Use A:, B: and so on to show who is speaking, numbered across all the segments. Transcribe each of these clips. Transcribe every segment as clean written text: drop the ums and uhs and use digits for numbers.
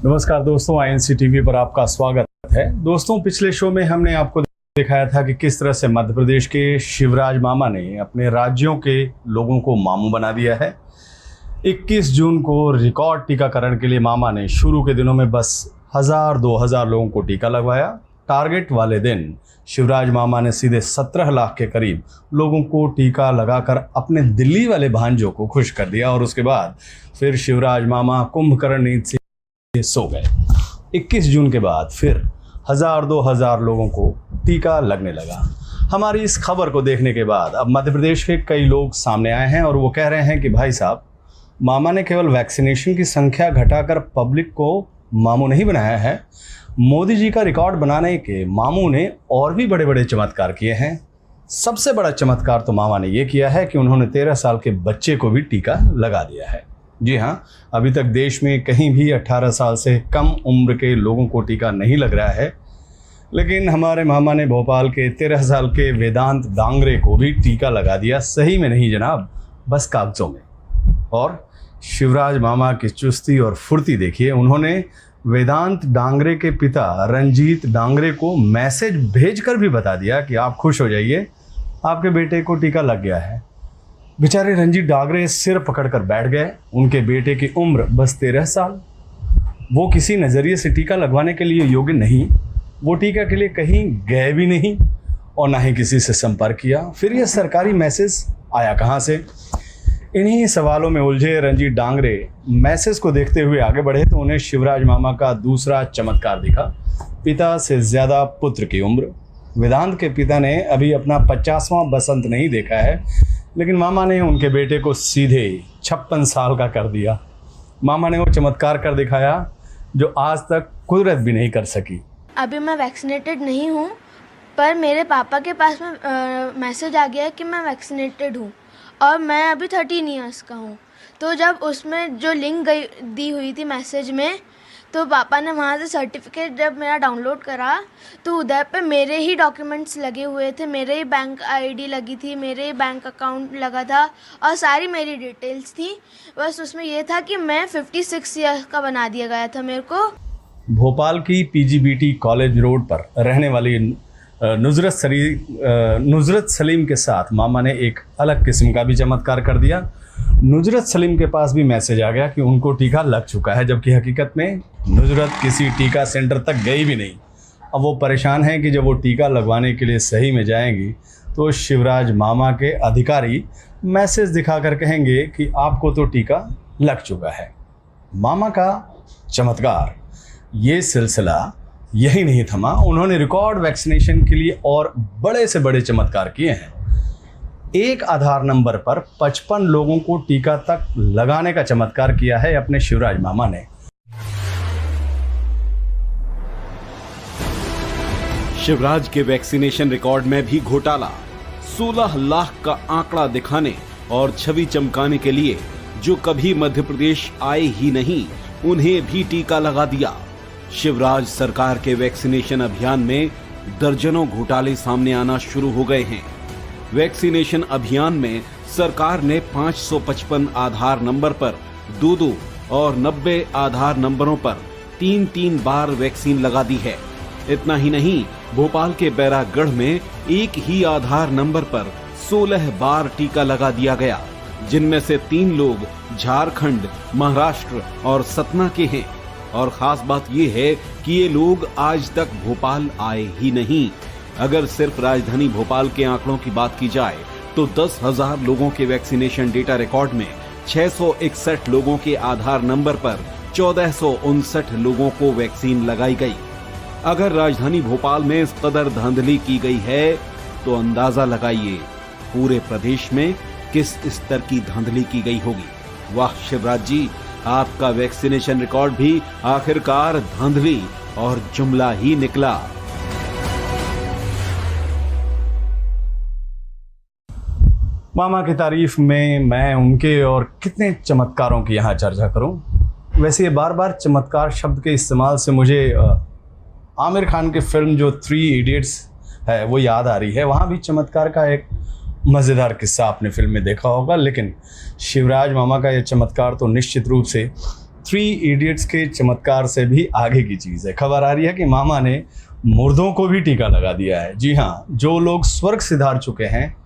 A: नमस्कार दोस्तों, INC TV पर आपका स्वागत है। दोस्तों, पिछले शो में हमने आपको दिखाया था कि किस तरह से मध्य प्रदेश के शिवराज मामा ने अपने राज्यों के लोगों को मामू बना दिया है। 21 जून को रिकॉर्ड टीकाकरण के लिए मामा ने शुरू के दिनों में बस 1000-2000 लोगों को टीका लगवाया। टारगेट वाले दिन शिवराज मामा ने सीधे 17 लाख के करीब लोगों को टीका लगाकर अपने दिल्ली वाले भांजों को खुश कर दिया और उसके बाद फिर शिवराज मामा कुंभकर्ण नींद से सो गए। 21 जून के बाद फिर 1000-2000 लोगों को टीका लगने लगा। हमारी इस खबर को देखने के बाद अब मध्य प्रदेश के कई लोग सामने आए हैं और वो कह रहे हैं कि भाई साहब, मामा ने केवल वैक्सीनेशन की संख्या घटाकर पब्लिक को मामू नहीं बनाया है, मोदी जी का रिकॉर्ड बनाने के मामू ने और भी बड़े बड़े चमत्कार किए हैं। सबसे बड़ा चमत्कार तो मामा ने ये किया है कि उन्होंने 13 साल के बच्चे को भी टीका लगा दिया है। जी हाँ, अभी तक देश में कहीं भी 18 साल से कम उम्र के लोगों को टीका नहीं लग रहा है, लेकिन हमारे मामा ने भोपाल के 13 साल के वेदांत डांगरे को भी टीका लगा दिया। सही में नहीं जनाब, बस कागजों में। और शिवराज मामा की चुस्ती और फुर्ती देखिए, उन्होंने वेदांत डांगरे के पिता रंजीत डांगरे को मैसेज भेजकर भी बता दिया कि आप खुश हो जाइए, आपके बेटे को टीका लग गया है। बेचारे रंजीत डांगरे सिर पकड़कर बैठ गए। उनके बेटे की उम्र बस 13 साल। वो किसी नज़रिए से टीका लगवाने के लिए योग्य नहीं, वो टीका के लिए कहीं गए भी नहीं और ना ही किसी से संपर्क किया। फिर ये सरकारी मैसेज आया कहाँ से? इन्हीं सवालों में उलझे रंजीत डांगरे मैसेज को देखते हुए आगे बढ़े तो उन्हें शिवराज मामा का दूसरा चमत्कार दिखा। पिता से ज़्यादा पुत्र की उम्र। वेदांत के पिता ने अभी अपना 50वां बसंत नहीं देखा है, लेकिन मामा ने उनके बेटे को सीधे 56 साल का कर दिया। मामा ने वो चमत्कार कर दिखाया जो आज तक कुदरत भी नहीं कर सकी।
B: अभी मैं वैक्सीनेटेड नहीं हूँ, पर मेरे पापा के पास में मैसेज आ गया है कि मैं वैक्सीनेटेड हूँ और मैं अभी 13 ईयर्स का हूँ। तो जब उसमें जो लिंक दी हुई थी मैसेज में, तो पापा ने वहाँ से सर्टिफिकेट जब मेरा डाउनलोड करा तो उधर पे मेरे ही डॉक्यूमेंट्स लगे हुए थे, मेरे ही बैंक आईडी लगी थी, मेरे ही बैंक अकाउंट लगा था और सारी मेरी डिटेल्स थी। बस उसमें ये था कि मैं 56 ईयर्स का बना दिया गया था मेरे को।
A: भोपाल की पीजीबीटी कॉलेज रोड पर रहने वाली नुजरत सलीम के साथ मामा ने एक अलग किस्म का भी चमत्कार कर दिया। नुजरत सलीम के पास भी मैसेज आ गया कि उनको टीका लग चुका है, जबकि हकीकत में नुजरत किसी टीका सेंटर तक गई भी नहीं। अब वो परेशान हैं कि जब वो टीका लगवाने के लिए सही में जाएंगी तो शिवराज मामा के अधिकारी मैसेज दिखाकर कहेंगे कि आपको तो टीका लग चुका है। मामा का चमत्कार, ये सिलसिला यही नहीं थमा। उन्होंने रिकॉर्ड वैक्सीनेशन के लिए और बड़े से बड़े चमत्कार किए हैं। एक आधार नंबर पर 55 लोगों को टीका तक लगाने का चमत्कार किया है अपने शिवराज मामा ने।
C: शिवराज के वैक्सीनेशन रिकॉर्ड में भी घोटाला। 16 लाख का आंकड़ा दिखाने और छवि चमकाने के लिए जो कभी मध्य प्रदेश आए ही नहीं, उन्हें भी टीका लगा दिया। शिवराज सरकार के वैक्सीनेशन अभियान में दर्जनों घोटाले सामने आना शुरू हो गए हैं। वैक्सीनेशन अभियान में सरकार ने 555 आधार नंबर पर 2-2 और 90 आधार नंबरों पर 3-3 बार वैक्सीन लगा दी है। इतना ही नहीं, भोपाल के बैरागढ़ में एक ही आधार नंबर पर 16 बार टीका लगा दिया गया, जिनमें से 3 लोग झारखंड, महाराष्ट्र और सतना के हैं। और खास बात ये है कि ये लोग आज तक भोपाल आए ही नहीं। अगर सिर्फ राजधानी भोपाल के आंकड़ों की बात की जाए तो 10,000 लोगों के वैक्सीनेशन डेटा रिकॉर्ड में 661 लोगों के आधार नंबर पर 1459 लोगों को वैक्सीन लगाई गई। अगर राजधानी भोपाल में इस कदर धांधली की गई है तो अंदाजा लगाइए पूरे प्रदेश में किस स्तर की धांधली की गई होगी। वाह शिवराज जी, आपका वैक्सीनेशन रिकॉर्ड भी आखिरकार धांधली और जुमला ही निकला।
A: मामा की तारीफ में मैं उनके और कितने चमत्कारों की यहाँ चर्चा करूं। वैसे ये बार बार चमत्कार शब्द के इस्तेमाल से मुझे आमिर खान की फिल्म जो 3 इडियट्स है वो याद आ रही है। वहाँ भी चमत्कार का एक मज़ेदार किस्सा आपने फिल्म में देखा होगा, लेकिन शिवराज मामा का ये चमत्कार तो निश्चित रूप से थ्री इडियट्स के चमत्कार से भी आगे की चीज़ है। खबर आ रही है कि मामा ने मुर्दों को भी टीका लगा दिया है। जी हाँ, जो लोग स्वर्ग सिधार चुके हैं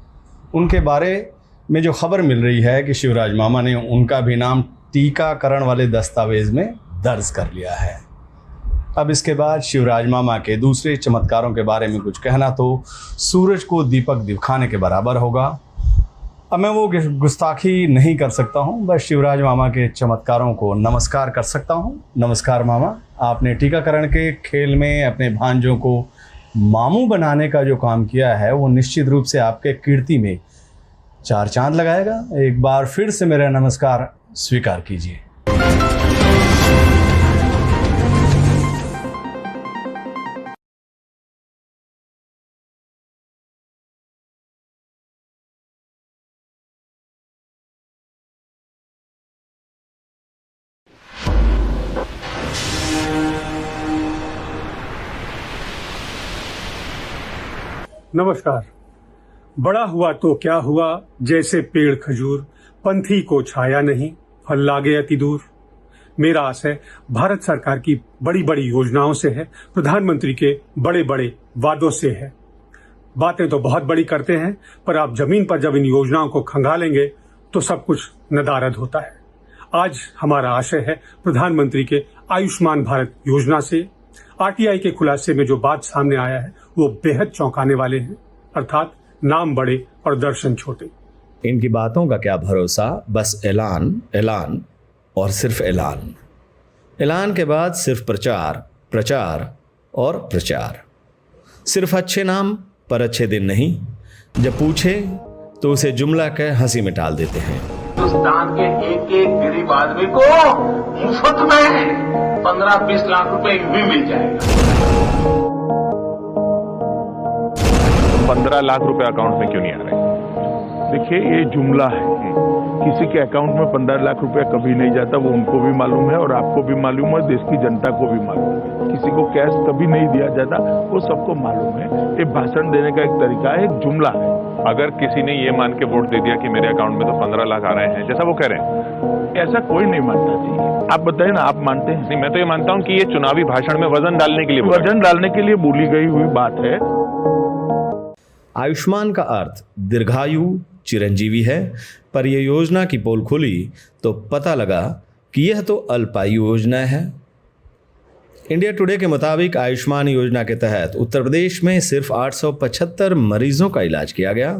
A: उनके बारे में जो खबर मिल रही है कि शिवराज मामा ने उनका भी नाम टीकाकरण वाले दस्तावेज में दर्ज कर लिया है। अब इसके बाद शिवराज मामा के दूसरे चमत्कारों के बारे में कुछ कहना तो सूरज को दीपक दिखाने के बराबर होगा। अब मैं वो गुस्ताखी नहीं कर सकता हूँ, बस शिवराज मामा के चमत्कारों को नमस्कार कर सकता हूँ। नमस्कार मामा, आपने टीकाकरण के खेल में अपने भांजों को मामू बनाने का जो काम किया है वो निश्चित रूप से आपके कीर्ति में चार चांद लगाएगा। एक बार फिर से मेरा नमस्कार स्वीकार कीजिए।
D: नमस्कार। बड़ा हुआ तो क्या हुआ, जैसे पेड़ खजूर, पंथी को छाया नहीं, फल लागे अति दूर। मेरा आशय भारत सरकार की बड़ी बड़ी योजनाओं से है, प्रधानमंत्री के बड़े बड़े वादों से है। बातें तो बहुत बड़ी करते हैं, पर आप जमीन पर जब इन योजनाओं को खंगालेंगे तो सब कुछ नदारद होता है। आज हमारा आशय है प्रधानमंत्री के आयुष्मान भारत योजना से। आरटीआई के खुलासे में जो बात सामने आया है वो बेहद चौंकाने वाले हैं, अर्थात नाम बड़े और दर्शन छोटे।
A: इनकी बातों का क्या भरोसा, बस ऐलान ऐलान और सिर्फ ऐलान। ऐलान के बाद सिर्फ प्रचार प्रचार और प्रचार। सिर्फ अच्छे नाम पर अच्छे दिन नहीं। जब पूछे तो उसे जुमला कह हंसी में टाल देते हैं।
E: हिंदुस्तान के एक एक गरीब आदमी को मुफ्त में 15-20 लाख रुपए भी मिल जाएगा।
F: 15 लाख रुपए अकाउंट में क्यों नहीं आ रहे? देखिए, ये जुमला है। किसी के अकाउंट में 15 लाख रुपया कभी नहीं जाता, वो उनको भी मालूम है और आपको भी मालूम है, देश की जनता को भी मालूम है। किसी को कैश कभी नहीं दिया जाता, वो सबको मालूम है। ये भाषण देने का एक तरीका है, एक जुमला है।
G: अगर किसी ने ये मान के वोट दे दिया कि मेरे अकाउंट में तो 15 लाख आ रहे हैं, जैसा वो कह रहे हैं,
F: ऐसा कोई नहीं मानना चाहिए। आप बताइए ना, आप मानते हैं?
G: नहीं, मैं तो ये मानता हूं कि ये चुनावी भाषण में वजन डालने के लिए
F: वजन डालने के लिए बोली गई हुई बात है।
A: आयुष्मान का अर्थ दीर्घायु चिरंजीवी है, पर यह योजना की पोल खुली तो पता लगा कि यह तो अल्पायु योजना है। इंडिया टुडे के मुताबिक आयुष्मान योजना के तहत उत्तर प्रदेश में सिर्फ 875 मरीजों का इलाज किया गया।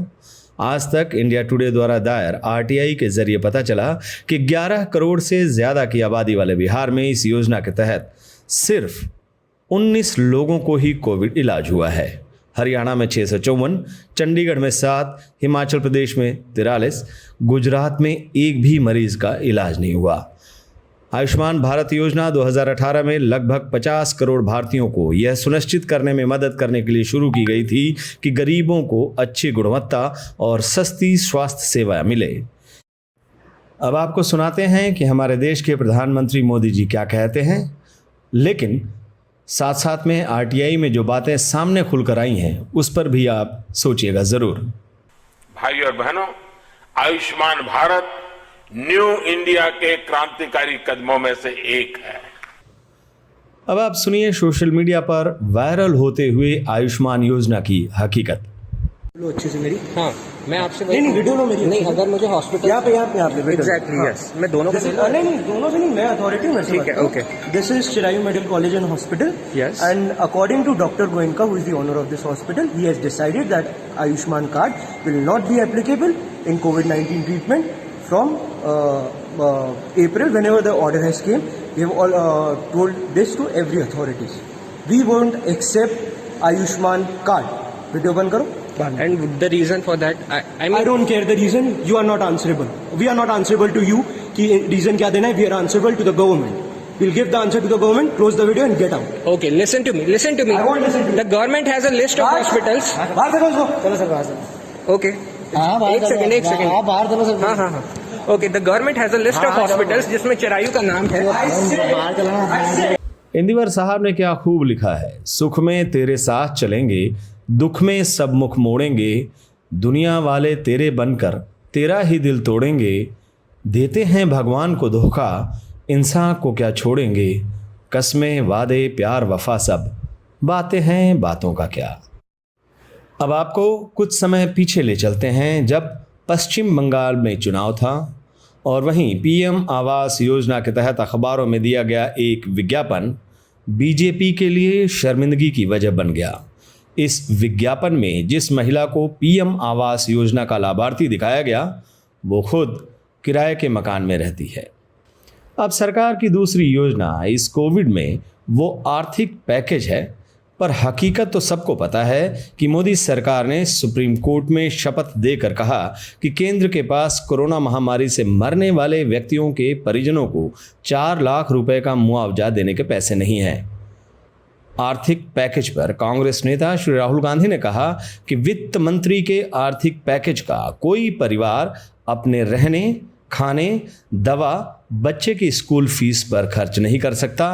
A: आज तक इंडिया टुडे द्वारा दायर आरटीआई के जरिए पता चला कि 11 करोड़ से ज्यादा की आबादी वाले बिहार में इस योजना के तहत सिर्फ 19 लोगों को ही कोविड इलाज हुआ है। हरियाणा में 654, चंडीगढ़ में 7, हिमाचल प्रदेश में 43, गुजरात में एक भी मरीज का इलाज नहीं हुआ। आयुष्मान भारत योजना 2018 में लगभग 50 करोड़ भारतीयों को यह सुनिश्चित करने में मदद करने के लिए शुरू की गई थी कि गरीबों को अच्छी गुणवत्ता और सस्ती स्वास्थ्य सेवा मिले। अब आपको सुनाते हैं कि हमारे देश के प्रधानमंत्री मोदी जी क्या कहते हैं, लेकिन साथ साथ में आरटीआई में जो बातें सामने खुलकर आई हैं उस पर भी आप सोचिएगा जरूर।
E: भाई और बहनों, आयुष्मान भारत न्यू इंडिया के क्रांतिकारी कदमों में से एक है।
A: अब आप सुनिए सोशल मीडिया पर वायरल होते हुए आयुष्मान योजना की हकीकत।
H: लो अच्छे से मेरी। हाँ, मैं आपसे
I: नहीं वीडियो लो मेरी।
H: नहीं, अगर मुझे हॉस्पिटल
I: यहाँ पे
H: एग्जैक्टली यस, मैं दोनों को
I: नहीं दोनों से नहीं, मैं अथॉरिटी में।
H: ठीक है, okay.
I: This is Chirayu medical college and hospital.
H: Yes.
I: And according to doctor Goenka, who is the owner of this hospital, he has decided that Ayushman card will not be applicable in COVID-19 treatment from April, whenever the order has came. We have all told this to every authorities. We won't accept Ayushman card. Video ban karo.
H: And the reason for that, I mean,
I: I don't care the reason. You are not answerable. We are not answerable to you. कि reason क्या देना है? We are answerable to the government. We'll give the answer to the government. Close the video and get out.
H: Okay, listen to me.
I: I won't listen to you.
H: The government has a list of hospitals.
I: बाहर चलो उसको। चलो sir बाहर से।
H: Okay. एक second.
I: आप बाहर चलो सर।
H: हाँ। Okay, the government has a list of hospitals जिसमें चिरायू का नाम है।
A: इंदिवर साहब ने क्या खूब लिखा है। सुख में तेरे साथ चलेंगे, दुख में सब मुख मोड़ेंगे, दुनिया वाले तेरे बनकर तेरा ही दिल तोड़ेंगे, देते हैं भगवान को धोखा, इंसान को क्या छोड़ेंगे, कस्में वादे प्यार वफा सब, बातें हैं बातों का क्या। अब आपको कुछ समय पीछे ले चलते हैं, जब पश्चिम बंगाल में चुनाव था और वहीं पीएम आवास योजना के तहत अखबारों में दिया गया एक विज्ञापन बीजेपी के लिए शर्मिंदगी की वजह बन गया। इस विज्ञापन में जिस महिला को पीएम आवास योजना का लाभार्थी दिखाया गया वो खुद किराए के मकान में रहती है। अब सरकार की दूसरी योजना इस कोविड में वो आर्थिक पैकेज है, पर हकीकत तो सबको पता है कि मोदी सरकार ने सुप्रीम कोर्ट में शपथ देकर कहा कि केंद्र के पास कोरोना महामारी से मरने वाले व्यक्तियों के परिजनों को 4 लाख रुपए का मुआवजा देने के पैसे नहीं हैं। आर्थिक पैकेज पर कांग्रेस नेता श्री राहुल गांधी ने कहा कि वित्त मंत्री के आर्थिक पैकेज का कोई परिवार अपने रहने, खाने, दवा, बच्चे की स्कूल फीस पर खर्च नहीं कर सकता।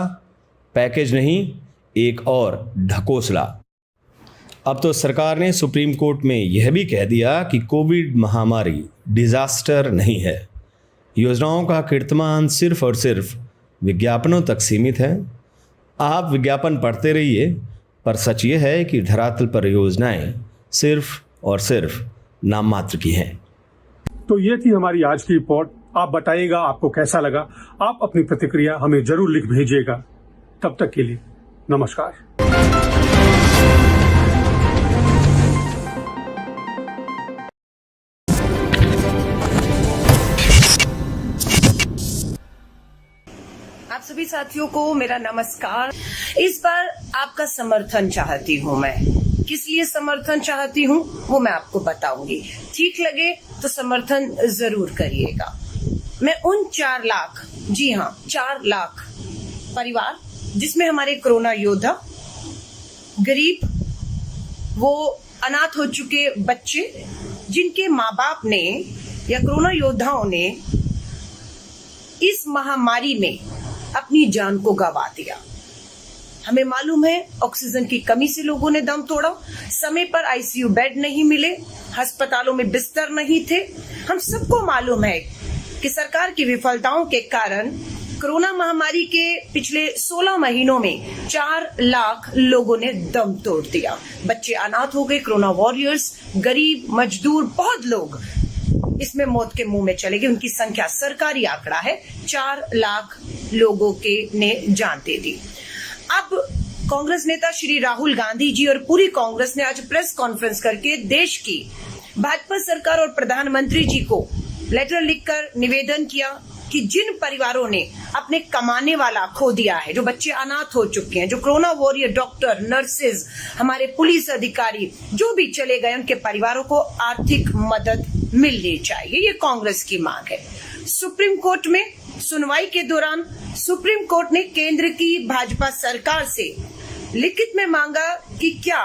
A: पैकेज नहीं, एक और ढकोसला। अब तो सरकार ने सुप्रीम कोर्ट में यह भी कह दिया कि कोविड महामारी डिजास्टर नहीं है। योजनाओं का कीर्तमान सिर्फ और सिर्फ विज्ञापनों तक सीमित है। आप विज्ञापन पढ़ते रहिए, पर सच ये है कि धरातल पर योजनाएं सिर्फ और सिर्फ नाम मात्र की हैं।
D: तो ये थी हमारी आज की रिपोर्ट। आप बताइएगा आपको कैसा लगा। आप अपनी प्रतिक्रिया हमें जरूर लिख भेजिएगा। तब तक के लिए नमस्कार।
J: आप सभी साथियों को मेरा नमस्कार। इस बार आपका समर्थन चाहती हूँ मैं। किस लिए समर्थन चाहती हूँ वो मैं आपको बताऊंगी। ठीक लगे तो समर्थन जरूर करिएगा। मैं उन 4 लाख, जी हाँ 4 लाख परिवार, जिसमें हमारे कोरोना योद्धा, गरीब, वो अनाथ हो चुके बच्चे, जिनके माँ बाप ने या कोरोना योद्धाओं ने इस महामारी में अपनी जान को गंवा दिया। हमें मालूम है ऑक्सीजन की कमी से लोगों ने दम तोड़ा, समय पर आईसीयू बेड नहीं मिले, अस्पतालों में बिस्तर नहीं थे। हम सबको मालूम है कि सरकार की विफलताओं के कारण कोरोना महामारी के पिछले 16 महीनों में 4 लाख लोगों ने दम तोड़ दिया। बच्चे अनाथ हो गए, कोरोना वॉरियर्स, गरीब, मजदूर, बहुत लोग इसमें मौत के मुंह में चले गए। उनकी संख्या, सरकारी आंकड़ा है, 4 लाख लोगों के ने जान दे दी। अब कांग्रेस नेता श्री राहुल गांधी जी और पूरी कांग्रेस ने आज प्रेस कॉन्फ्रेंस करके देश की भाजपा सरकार और प्रधानमंत्री जी को लेटर लिखकर निवेदन किया कि जिन परिवारों ने अपने कमाने वाला खो दिया है, जो बच्चे अनाथ हो चुके हैं, जो कोरोना वॉरियर, डॉक्टर, नर्सेज, हमारे पुलिस अधिकारी जो भी चले गए, उनके परिवारों को आर्थिक मदद मिलनी चाहिए। ये कांग्रेस की मांग है। सुप्रीम कोर्ट में सुनवाई के दौरान सुप्रीम कोर्ट ने केंद्र की भाजपा सरकार से लिखित में मांगा कि क्या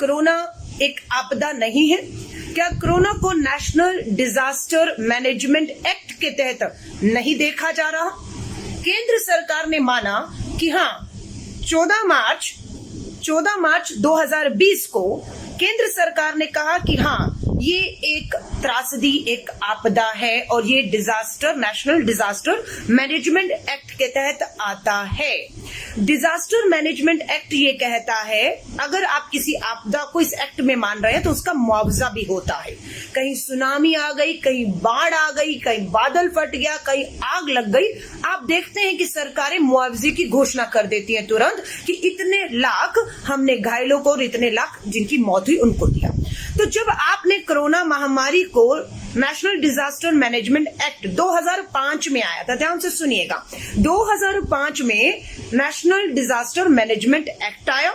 J: कोरोना एक आपदा नहीं है? क्या कोरोना को नेशनल डिजास्टर मैनेजमेंट एक्ट के तहत नहीं देखा जा रहा? केंद्र सरकार ने माना कि हाँ, 14 मार्च 2020 को केंद्र सरकार ने कहा कि हाँ, ये एक त्रासदी, एक आपदा है और ये disaster, national disaster management act के तहत आता है। डिजास्टर मैनेजमेंट एक्ट ये कहता है अगर आप किसी आपदा को इस एक्ट में मान रहे हैं तो उसका मुआवजा भी होता है। कहीं सुनामी आ गई, कहीं बाढ़ आ गई, कहीं बादल फट गया, कहीं आग लग गई, आप देखते हैं कि सरकारें मुआवजे की घोषणा कर देती हैं तुरंत कि इतने लाख हमने घायलों को और इतने लाख जिनकी मौत हुई उनको दिया। तो जब आपने कोरोना महामारी को नेशनल डिजास्टर मैनेजमेंट एक्ट 2005 में आया था, ध्यान से सुनिएगा, 2005 में नेशनल डिजास्टर मैनेजमेंट एक्ट आया।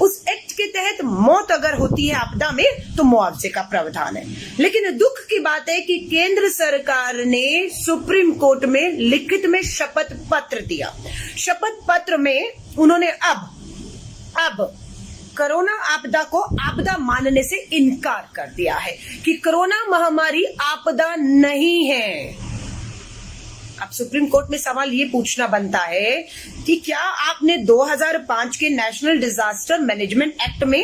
J: उस एक्ट के तहत मौत अगर होती है आपदा में तो मुआवजे का प्रावधान है। लेकिन दुख की बात है कि केंद्र सरकार ने सुप्रीम कोर्ट में लिखित में शपथ पत्र दिया। शपथ पत्र में उन्होंने अब कोरोना आपदा को आपदा मानने से इनकार कर दिया है कि कोरोना महामारी आपदा नहीं है। अब सुप्रीम कोर्ट में सवाल ये पूछना बनता है कि क्या आपने 2005 के नेशनल डिजास्टर मैनेजमेंट एक्ट में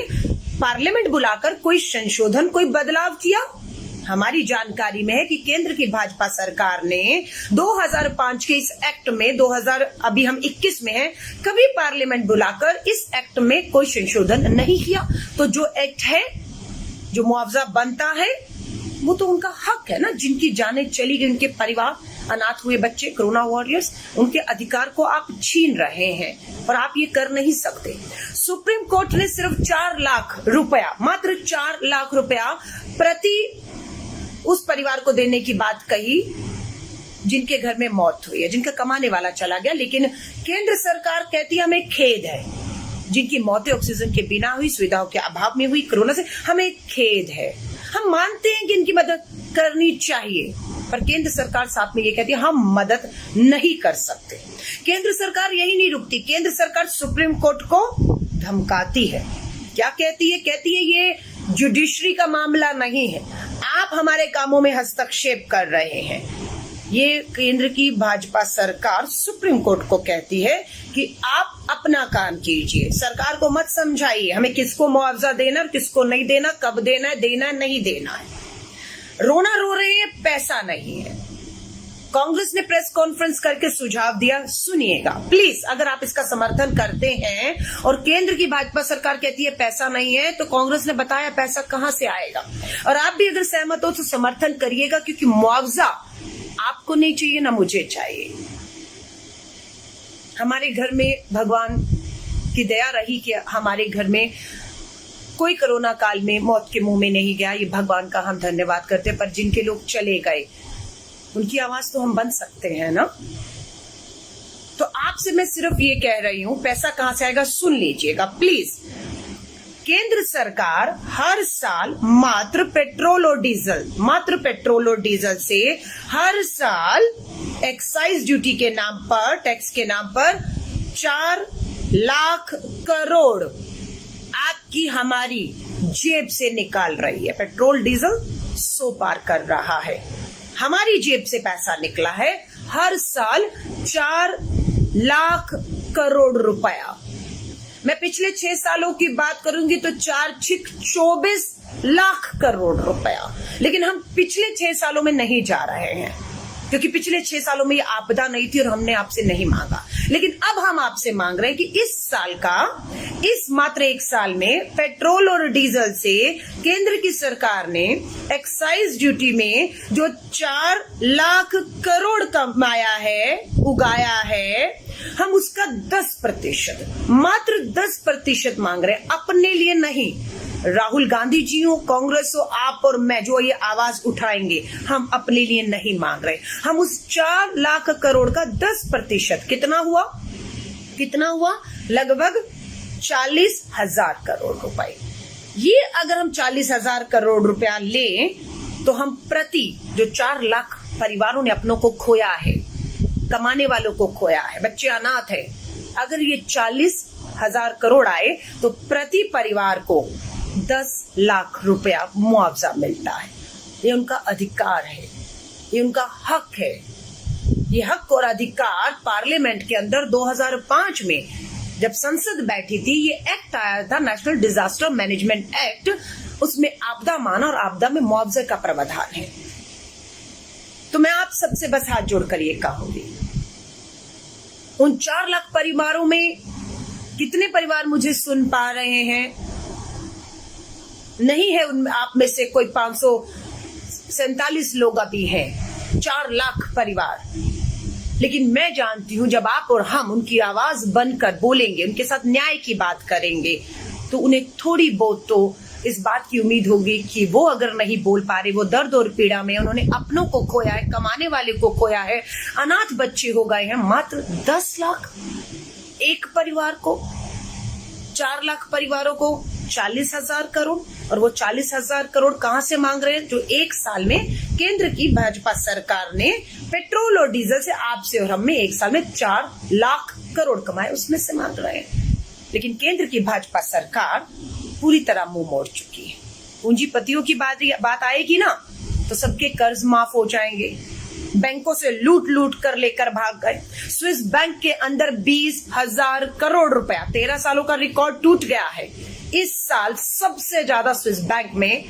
J: पार्लियामेंट बुलाकर कोई संशोधन, कोई बदलाव किया? हमारी जानकारी में है कि केंद्र की भाजपा सरकार ने 2005 के इस एक्ट में अभी हम 21 में हैं, कभी पार्लियामेंट बुलाकर इस एक्ट में कोई संशोधन नहीं किया। तो जो एक्ट है, जो मुआवजा बनता है, वो तो उनका हक है ना। जिनकी जानें चली गई, उनके परिवार, अनाथ हुए बच्चे, कोरोना वॉरियर्स, उनके अधिकार को आप छीन रहे हैं और आप ये कर नहीं सकते। सुप्रीम कोर्ट ने सिर्फ 4 लाख रुपया, मात्र 4 लाख रुपया प्रति उस परिवार को देने की बात कही जिनके घर में मौत हुई है, जिनका कमाने वाला चला गया। लेकिन केंद्र सरकार कहती है हमें खेद है, जिनकी मौतें ऑक्सीजन के बिना हुई, सुविधाओं के अभाव में हुई, कोरोना से, हमें खेद है। हम मानते हैं कि इनकी मदद करनी चाहिए, पर केंद्र सरकार साथ में ये कहती है हम मदद नहीं कर सकते। केंद्र सरकार यही नहीं रुकती, केंद्र सरकार सुप्रीम कोर्ट को धमकाती है। क्या कहती है? कहती है ये जुडिशरी का मामला नहीं है, आप हमारे कामों में हस्तक्षेप कर रहे हैं। ये केंद्र की भाजपा सरकार सुप्रीम कोर्ट को कहती है कि आप अपना काम कीजिए, सरकार को मत समझाइए हमें किसको मुआवजा देना और किसको नहीं देना, कब देना है नहीं देना है। रोना रो रहे हैं, पैसा नहीं है। कांग्रेस ने प्रेस कॉन्फ्रेंस करके सुझाव दिया, सुनिएगा प्लीज। अगर आप इसका समर्थन करते हैं और केंद्र की भाजपा सरकार कहती है पैसा नहीं है, तो कांग्रेस ने बताया पैसा कहां से आएगा। और आप भी अगर सहमत हो तो समर्थन करिएगा, क्योंकि मुआवजा आपको नहीं चाहिए ना मुझे चाहिए। हमारे घर में भगवान की दया रही कि हमारे घर में कोई कोरोना काल में मौत के मुंह में नहीं गया, ये भगवान का हम धन्यवाद करते हैं। पर जिनके लोग चले गए, उनकी आवाज तो हम बन सकते हैं ना। तो आपसे मैं सिर्फ ये कह रही हूं, पैसा कहां से आएगा सुन लीजिएगा प्लीज। केंद्र सरकार हर साल मात्र पेट्रोल और डीजल से हर साल एक्साइज ड्यूटी के नाम पर, टैक्स के नाम पर 4 लाख करोड़ आपकी हमारी जेब से निकाल रही है। पेट्रोल डीजल 100 पार कर रहा है, हमारी जेब से पैसा निकला है हर साल 4 लाख करोड़ रुपया। मैं पिछले 6 सालों की बात करूंगी तो 24 लाख करोड़ रुपया। लेकिन हम पिछले 6 सालों में नहीं जा रहे हैं, क्योंकि पिछले 6 सालों में ये आपदा नहीं थी और हमने आपसे नहीं मांगा। लेकिन अब हम आपसे मांग रहे हैं कि इस साल का, इस मात्र 1 साल में पेट्रोल और डीजल से केंद्र की सरकार ने एक्साइज ड्यूटी में जो 4 लाख करोड़ कमाया है, उगाया है, हम उसका 10%, मात्र 10% मांग रहे हैं, अपने लिए नहीं। राहुल गांधी जी हो, कांग्रेस हो, आप और मैं जो ये आवाज उठाएंगे, हम अपने लिए नहीं मांग रहे। हम उस 4 लाख करोड़ का 10%, कितना हुआ? लगभग 40,000 करोड़ रुपए। ये अगर हम 40,000 करोड़ रुपया लें तो हम प्रति, जो 4 लाख परिवारों ने अपनों को खोया है, कमाने वालों को खोया है, बच्चे अनाथ है, अगर ये 40,000 करोड़ आए तो प्रति परिवार को 10 लाख रुपया मुआवजा मिलता है। ये उनका अधिकार है, ये उनका हक है। ये हक और अधिकार पार्लियामेंट के अंदर 2005 में जब संसद बैठी थी, ये एक्ट आया था, नेशनल डिजास्टर मैनेजमेंट एक्ट। उसमें आपदा मान और आपदा में मुआवजे का प्रावधान है। तो मैं आप सबसे बस हाथ जोड़कर ये कहूंगी, उन 4 लाख परिवारों में कितने परिवार मुझे सुन पा रहे हैं? नहीं है उनमें, आप में से कोई 547 लोग अभी हैं, 4 लाख परिवार। लेकिन मैं जानती हूं जब आप और हम उनकी आवाज बनकर बोलेंगे, उनके साथ न्याय की बात करेंगे, तो उन्हें थोड़ी बहुत तो इस बात की उम्मीद होगी कि वो अगर नहीं बोल पा रहे, वो दर्द और पीड़ा में, उन्होंने अपनों को खोया है, कमाने वाले को खोया है, अनाथ बच्चे हो गए हैं। मात्र 10 लाख एक परिवार को, 4 लाख परिवारों को 40,000 करोड़, और वो 40,000 करोड़ कहां से मांग रहे हैं? जो 1 साल में केंद्र की भाजपा सरकार ने पेट्रोल और डीजल से आपसे और हम में 1 साल में 4 लाख करोड़ कमाए, उसमें से मांग रहे हैं। लेकिन केंद्र की भाजपा सरकार पूरी तरह मुंह मोड़ चुकी है। पूंजीपतियों की बात आएगी ना तो सबके कर्ज माफ हो जाएंगे, बैंकों से लूट कर लेकर भाग गए। स्विस बैंक के अंदर 20,000 करोड़ रुपया, 13 सालों का रिकॉर्ड टूट गया है। इस साल सबसे ज्यादा स्विस बैंक में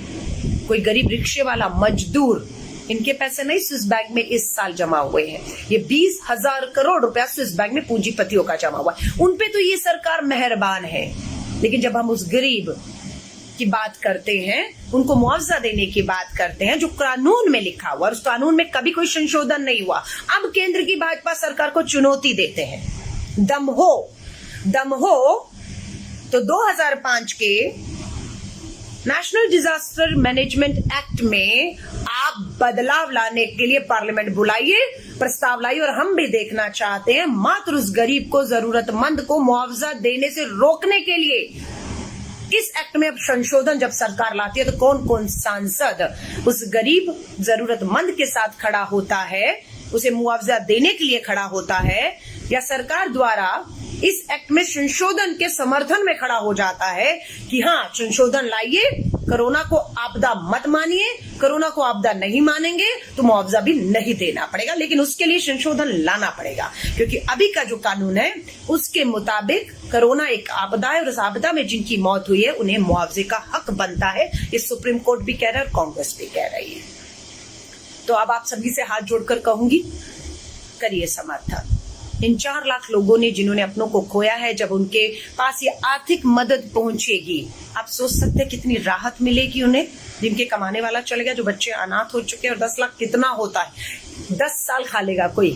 J: कोई गरीब रिक्शे वाला, मजदूर, इनके पैसे नहीं स्विस बैंक में इस साल जमा हुए हैं। ये 20,000 करोड़ रुपया स्विस बैंक में पूंजीपतियों का जमा हुआ है। उनपे तो ये सरकार मेहरबान है, लेकिन जब हम उस गरीब की बात करते हैं, उनको मुआवजा देने की बात करते हैं जो कानून में लिखा हुआ, और उस कानून में कभी कोई संशोधन नहीं हुआ। अब केंद्र की भाजपा सरकार को चुनौती देते हैं। दम हो तो 2005 के नेशनल डिजास्टर मैनेजमेंट एक्ट में आप बदलाव लाने के लिए पार्लियामेंट बुलाइए, प्रस्ताव लाइए, और हम भी देखना चाहते हैं मात्र उस गरीब को, जरूरतमंद को मुआवजा देने से रोकने के लिए इस एक्ट में अब संशोधन जब सरकार लाती है तो कौन कौन सांसद उस गरीब जरूरतमंद के साथ खड़ा होता है, उसे मुआवजा देने के लिए खड़ा होता है, या सरकार द्वारा इस एक्ट में संशोधन के समर्थन में खड़ा हो जाता है कि हाँ संशोधन लाइए, कोरोना को आपदा मत मानिए, कोरोना को आपदा नहीं मानेंगे तो मुआवजा भी नहीं देना पड़ेगा, लेकिन उसके लिए संशोधन लाना पड़ेगा, क्योंकि अभी का जो कानून है उसके मुताबिक कोरोना एक आपदा है और उस आपदा में जिनकी मौत हुई है उन्हें मुआवजे का हक बनता है। ये सुप्रीम कोर्ट भी कह रहा है और कांग्रेस भी कह रही है। तो अब आप सभी से हाथ जोड़कर कहूंगी, करिए समर्थन। इन 4 लाख लोगों ने जिन्होंने अपनों को खोया है, जब उनके पास ये आर्थिक मदद पहुंचेगी, आप सोच सकते हैं कितनी राहत मिलेगी उन्हें, जिनके कमाने वाला चले गया, जो बच्चे अनाथ हो चुके हैं। और 10 लाख कितना होता है? 10 साल खा लेगा कोई?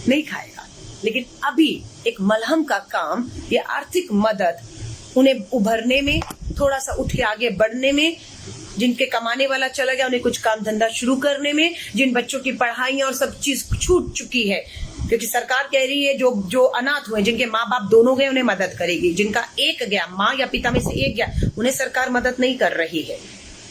J: नहीं खाएगा। लेकिन अभी एक मलहम का काम, ये आर्थिक मदद उन्हें उभरने में, थोड़ा सा उठ के आगे बढ़ने में, जिनके कमाने वाला चला गया उन्हें कुछ काम धंधा शुरू करने में, जिन बच्चों की पढ़ाई और सब चीज छूट चुकी है, क्योंकि सरकार कह रही है जो अनाथ हुए, जिनके माँ बाप दोनों गए, उन्हें मदद करेगी। जिनका एक गया, माँ या पिता में से एक गया, उन्हें सरकार मदद नहीं कर रही है।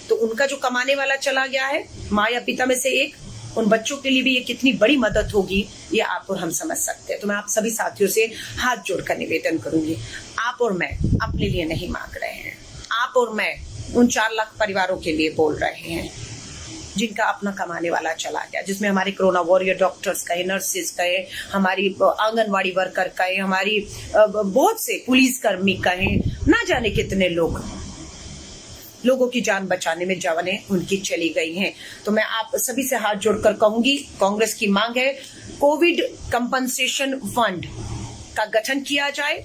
J: तो उनका जो कमाने वाला चला गया है, माँ या पिता में से एक, उन बच्चों के लिए भी ये कितनी बड़ी मदद होगी, ये आप और हम समझ सकते हैं। तो मैं आप सभी साथियों से हाथ जोड़कर निवेदन करूंगी, आप और मैं अपने लिए नहीं मांग रहे हैं, आप और मैं उन 4 लाख परिवारों के लिए बोल रहे हैं जिनका अपना कमाने वाला चला गया, जिसमें हमारे कोरोना वॉरियर डॉक्टर्स कहे, नर्सेज कहे, हमारी आंगनवाड़ी वर्कर कहे, हमारी बहुत से पुलिसकर्मी कहे, ना जाने कितने लोगों की जान बचाने में जाने उनकी चली गई हैं। तो मैं आप सभी से हाथ जोड़कर कहूंगी, कांग्रेस की मांग है कोविड कंपनसेशन फंड का गठन किया जाए।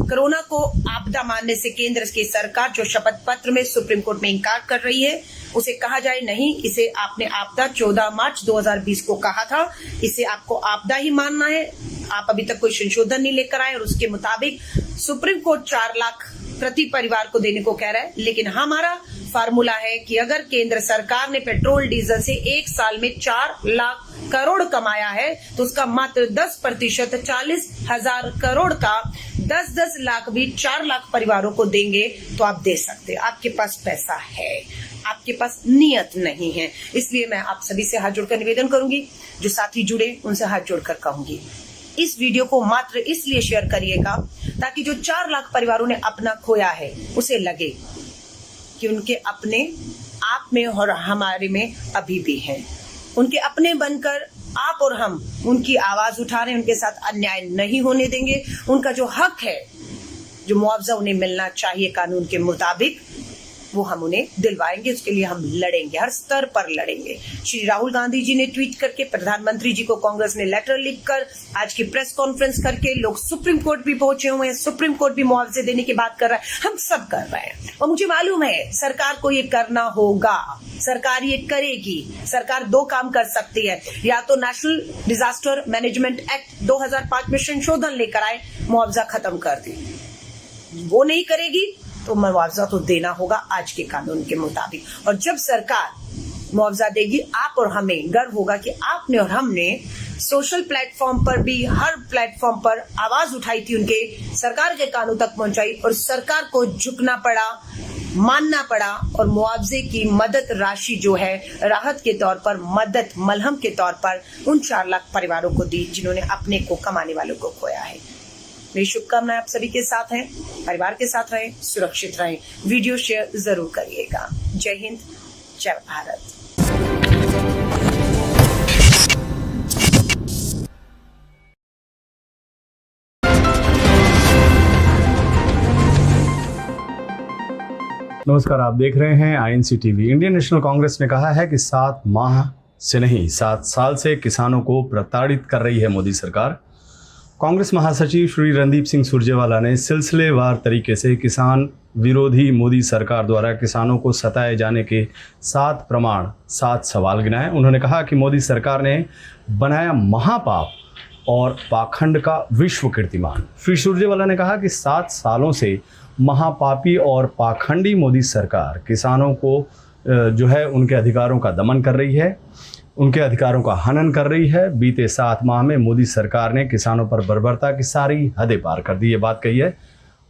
J: कोरोना को आपदा मानने से केंद्र की सरकार जो शपथ पत्र में सुप्रीम कोर्ट में इंकार कर रही है, उसे कहा जाए नहीं, इसे आपने आपदा 14 मार्च 2020 को कहा था, इसे आपको आपदा ही मानना है। आप अभी तक कोई संशोधन नहीं लेकर आए और उसके मुताबिक सुप्रीम कोर्ट 4 लाख प्रति परिवार को देने को कह रहा है। लेकिन हमारा फार्मूला है कि अगर केंद्र सरकार ने पेट्रोल डीजल से एक साल में 4 लाख करोड़ कमाया है तो उसका मात्र 10% 40,000 करोड़ का 10-10 लाख भी 4 लाख परिवारों को देंगे तो आप दे सकते हैं। आपके पास पैसा है, आपके पास नियत नहीं है। इसलिए मैं आप सभी से हाथ जोड़कर निवेदन करूंगी, जो साथी जुड़े उनसे हाथ जोड़कर कहूंगी, इस वीडियो को मात्र इसलिए शेयर करिएगा ताकि जो 4 लाख परिवारों ने अपना खोया है उसे लगे कि उनके अपने आप में और हमारे में अभी भी हैं। उनके अपने बनकर आप और हम उनकी आवाज उठा रहे हैं, उनके साथ अन्याय नहीं होने देंगे। उनका जो हक है, जो मुआवजा उन्हें मिलना चाहिए कानून के मुताबिक, वो हम उन्हें दिलवाएंगे। उसके लिए हम लड़ेंगे, हर स्तर पर लड़ेंगे। श्री राहुल गांधी जी ने ट्वीट करके, प्रधानमंत्री जी को कांग्रेस ने लेटर लिखकर, आज की प्रेस कॉन्फ्रेंस करके, लोग सुप्रीम कोर्ट भी पहुंचे हुए हैं, सुप्रीम कोर्ट भी मुआवजे देने की बात कर रहा है। हम सब कर रहे हैं और मुझे मालूम है सरकार को ये करना होगा, सरकार ये करेगी। सरकार 2 काम कर सकती है, या तो नेशनल डिजास्टर मैनेजमेंट एक्ट 2005 में संशोधन लेकर आए, मुआवजा खत्म कर दे। वो नहीं करेगी तो मुआवजा तो देना होगा आज के कानून के मुताबिक। और जब सरकार मुआवजा देगी, आप और हमें गर्व होगा कि आपने और हमने सोशल प्लेटफॉर्म पर भी, हर प्लेटफॉर्म पर आवाज उठाई थी, उनके सरकार के कानून तक पहुंचाई और सरकार को झुकना पड़ा, मानना पड़ा और मुआवजे की मदद राशि जो है राहत के तौर पर, मदद मलहम के तौर पर उन 4 लाख परिवारों को दी जिन्होंने अपने को, कमाने वालों को खोया है। मेरी शुभकामनाएं आप सभी के साथ हैं, परिवार के साथ रहें, सुरक्षित रहें। वीडियो शेयर जरूर करिएगा। जय हिंद, जय भारत।
A: नमस्कार, आप देख रहे हैं INC TV. Indian national Congress ने कहा है कि 7 माह से नहीं 7 साल से किसानों को प्रताड़ित कर रही है मोदी सरकार। कांग्रेस महासचिव श्री रणदीप सिंह सुरजेवाला ने सिलसिलेवार तरीके से किसान विरोधी मोदी सरकार द्वारा किसानों को सताए जाने के 7 प्रमाण 7 सवाल गिनाए। उन्होंने कहा कि मोदी सरकार ने बनाया महापाप और पाखंड का विश्व कीर्तिमान। श्री सुरजेवाला ने कहा कि 7 सालों से महापापी और पाखंडी मोदी सरकार किसानों को जो है उनके अधिकारों का दमन कर रही है, उनके अधिकारों का हनन कर रही है। बीते 7 माह में मोदी सरकार ने किसानों पर बर्बरता की सारी हदें पार कर दी। ये बात कही है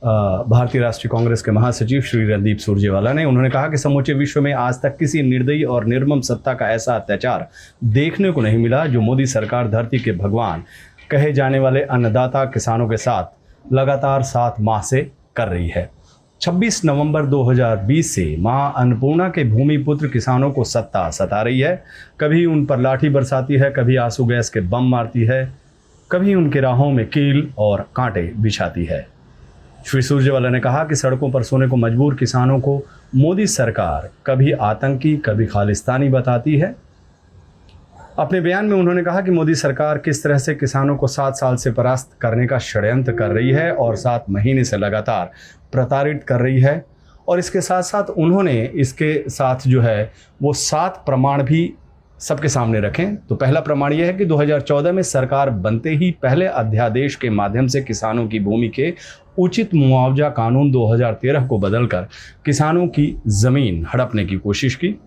A: भारतीय राष्ट्रीय कांग्रेस के महासचिव श्री रणदीप सुरजेवाला ने। उन्होंने कहा कि समूचे विश्व में आज तक किसी निर्दयी और निर्मम सत्ता का ऐसा अत्याचार देखने को नहीं मिला जो मोदी सरकार धरती के भगवान कहे जाने वाले अन्नदाता किसानों के साथ लगातार 7 माह से कर रही है। 26 नवंबर 2020 से मां अन्नपूर्णा के भूमिपुत्र किसानों को सत्ता सता रही है। कभी उन पर लाठी बरसाती है, कभी आंसू गैस के बम मारती है, कभी उनके राहों में कील और कांटे बिछाती है। श्री सुरजेवाला ने कहा कि सड़कों पर सोने को मजबूर किसानों को मोदी सरकार कभी आतंकी कभी खालिस्तानी बताती है। अपने बयान में उन्होंने कहा कि मोदी सरकार किस तरह से किसानों को 7 साल से परास्त करने का षड्यंत्र कर रही है और 7 महीने से लगातार प्रताड़ित कर रही है। और इसके साथ साथ उन्होंने इसके साथ जो है वो 7 प्रमाण भी सबके सामने रखें। तो पहला प्रमाण यह है कि 2014 में सरकार बनते ही पहले अध्यादेश के माध्यम से किसानों की भूमि के उचित मुआवजा कानून 2013 को बदलकर किसानों की ज़मीन हड़पने की कोशिश की।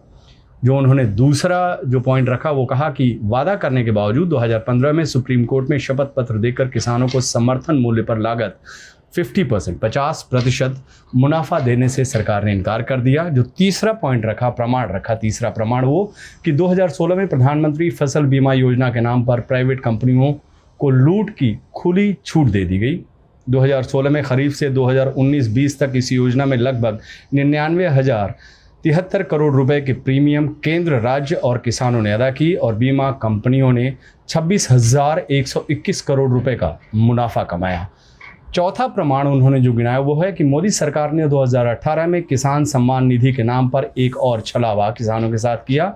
A: जो उन्होंने दूसरा जो पॉइंट रखा वो कहा कि वादा करने के बावजूद 2015 में सुप्रीम कोर्ट में शपथ पत्र देकर किसानों को समर्थन मूल्य पर लागत 50% मुनाफा देने से सरकार ने इनकार कर दिया। जो तीसरा पॉइंट रखा, प्रमाण रखा, तीसरा प्रमाण वो कि 2016 में प्रधानमंत्री फसल बीमा योजना के नाम पर प्राइवेट कंपनियों को लूट की खुली छूट दे दी गई। 2016 में खरीफ से 2019-20 तक इस योजना में लगभग 99,073 करोड़ रुपए के प्रीमियम केंद्र, राज्य और किसानों ने अदा की और बीमा कंपनियों ने 26,121 करोड़ रुपए का मुनाफा कमाया। चौथा प्रमाण उन्होंने जो गिनाया वो है कि मोदी सरकार ने 2018 में किसान सम्मान निधि के नाम पर एक और छलावा किसानों के साथ किया।